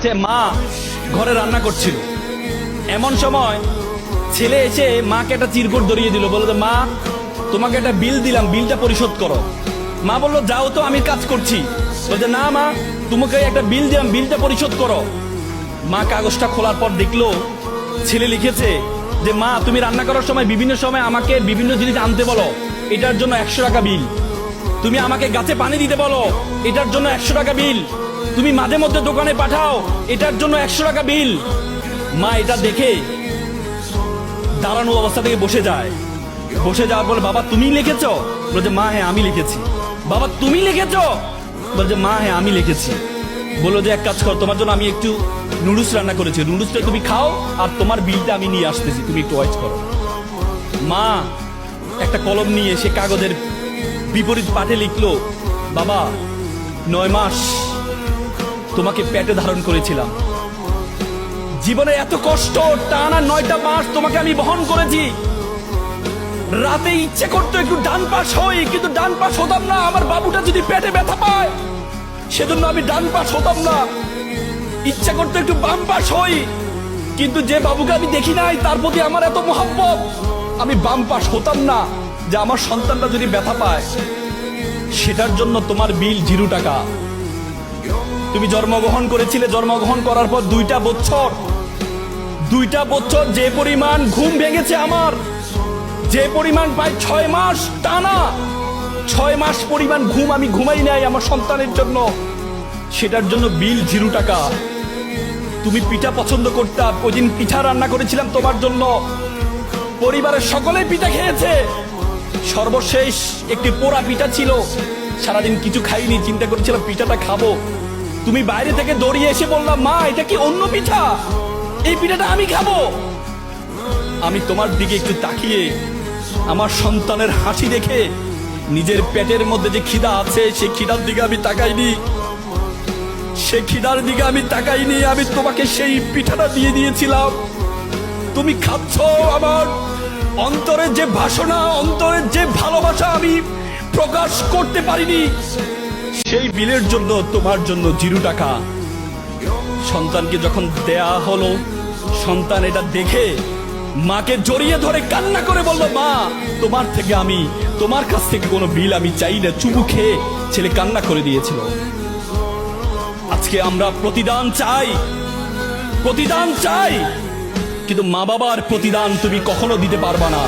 সে মা ঘরে রান্না করছিল, এমন সময় ছেলে এসে মাকে একটা চিরকুট ধরিয়ে দিল, বললো মা তোমাকে একটা বিল দিলাম, বিলটা পরিশোধ করো। মা বললো যাও তো, আমি কাজ করছি। বলছে না মা, তোমাকে একটা বিল দিলাম, বিলটা পরিশোধ করো। মা কাগজটা খোলার পর দেখলো ছেলে লিখেছে যে মা তুমি রান্না করার সময় বিভিন্ন সময় আমাকে বিভিন্ন জিনিস আনতে বলো, এটার জন্য 100 টাকা বিল। তুমি আমাকে গাছে পানি দিতে বলো, এটার জন্য 100 টাকা বিল। তুমি মাঝে মধ্যে দোকানে পাঠাও, এটার জন্য 100 টাকা বিল। মা এটা দেখে দাঁড়ানো অবস্থা থেকে বসে যায়। বসে যাওয়ার পর বাবা তুমি লিখেছো? বলছে মা হ্যাঁ আমি লিখেছি। বাবা তুমি লিখেছো? বলছে মা হ্যাঁ আমি লিখেছি। বললো যে এক কাজ কর, তোমার জন্য আমি একটু নুডলস রান্না করেছি, নুডলসটা তুমি খাও আর তোমার বিলটা আমি নিয়ে আসতেছি, তুমি একটু ওয়েট করো। মা একটা কলম নিয়ে সে কাগজের বিপরীত পাঠে লিখলো, বাবা 9 মাস তোমাকে পেটে ধারণ করেছিলাম, জীবনে এত কষ্ট, টানা 9টা মাস তোমাকে আমি বহন করেছি। রাতে ইচ্ছে করতো একটু ডান পাশ হই, কিন্তু ডান পাশ হতাম না, আমার বাবুটা যদি পেটে ব্যথা পায় সেজন্য আমি ডান পাশ হতাম না। ইচ্ছা করতো একটু বাম পাশ হই, কিন্তু যে বাবুকে আমি দেখি নাই তার প্রতি আমার এত মহব্বত, আমি বাম পাশ হতাম না যে আমার সন্তানটা যদি ব্যথা পায়। সেটার জন্য তোমার বিল 0 টাকা। তুমি জন্মগ্রহণ করেছিলে, জন্মগ্রহণ করার পর 2টা বছর যে পরিমাণ ঘুম ভেঙেছে আমার, যে পরিমাণ প্রায় 6 মাস টানা, 6 মাস পরিমাণ ঘুম আমি ঘুমাই নাই আমার সন্তানের জন্য, সেটার জন্য বিল 0 টাকা। তুমি পিঠা পছন্দ করতাম, ওই দিন পিঠা রান্না করেছিলাম তোমার জন্য, পরিবারের সকলেই পিঠা খেয়েছে, সর্বশেষ একটি পোড়া পিঠা ছিল, সারাদিন কিছু খাইনি, চিন্তা করেছিলাম পিঠাটা খাবো। তুমি বাইরে থেকে দৌড়িয়ে এসে বললাম মা এটা কি অন্য পিঠা, এই পিঠাটা আমি খাবো। আমি তোমার দিকে একটু তাকিয়ে আমার সন্তানের হাসি দেখে নিজের পেটের মধ্যে যে খিদা আছে সেই খিদার দিকে আমি তাকাইনি, সেই খিদার দিকে আমি তাকাইনি, আমি তোমাকে সেই পিঠাটা দিয়ে দিয়েছিলাম। তুমি খাচ্ছ, আমার অন্তরের যে বাসনা, অন্তরের যে ভালোবাসা আমি প্রকাশ করতে পারিনি, সেই বিলের জন্য তোমার জন্য 0 টাকা। সন্তানকে যখন দেয়া হলো, সন্তান এটা দেখে মাকে জড়িয়ে ধরে কান্না করে বলল মা তোমার থেকে আমি, তোমার কাছ থেকে কোনো বিল আমি চাই না। চুমু খেয়ে ছেলে কান্না করে দিয়েছিল। আজকে আমরা প্রতিদান চাই, কিন্তু মা বাবার প্রতিদান তুমি কখনো দিতে পারবা না।